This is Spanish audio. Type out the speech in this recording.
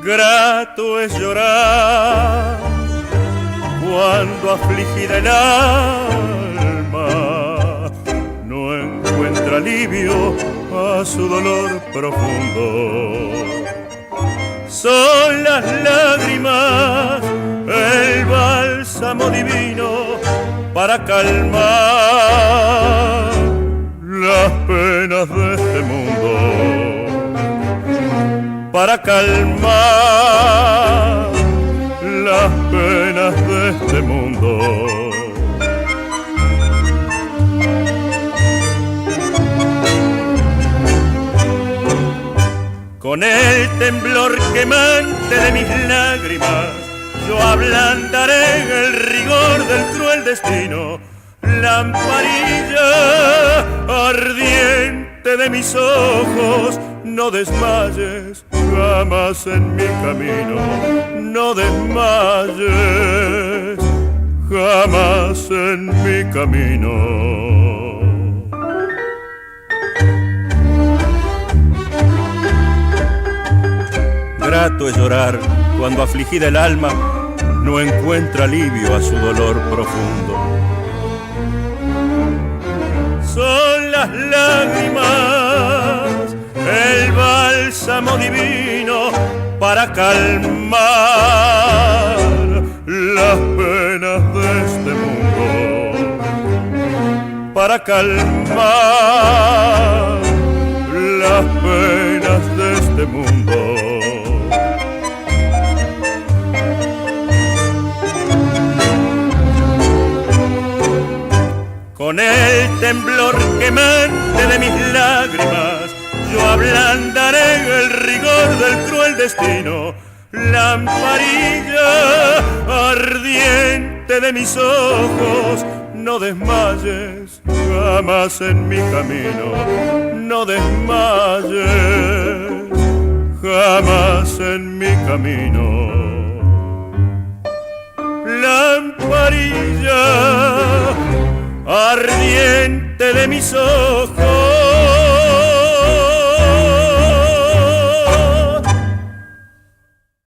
Grato es llorar cuando afligida el alma no encuentra alivio a su dolor profundo. Son las lágrimas el bálsamo divino para calmar las penas de este mundo, para calmar las penas de este mundo. Con el temblor quemante de mis lágrimas, yo ablandaré el rigor del cruel destino. Lamparilla ardiente de mis ojos, no desmayes jamás en mi camino, no desmayes jamás en mi camino. Grato es llorar cuando afligida el alma no encuentra alivio a su dolor profundo. Son las lágrimas el bálsamo divino para calmar las penas de este mundo, para calmar las penas de este mundo. Con el temblor quemante de mis lágrimas, yo ablandaré el rigor del cruel destino. Lamparilla ardiente de mis ojos, no desmayes jamás en mi camino, no desmayes jamás en mi camino. Lamparilla ardiente de mis ojos,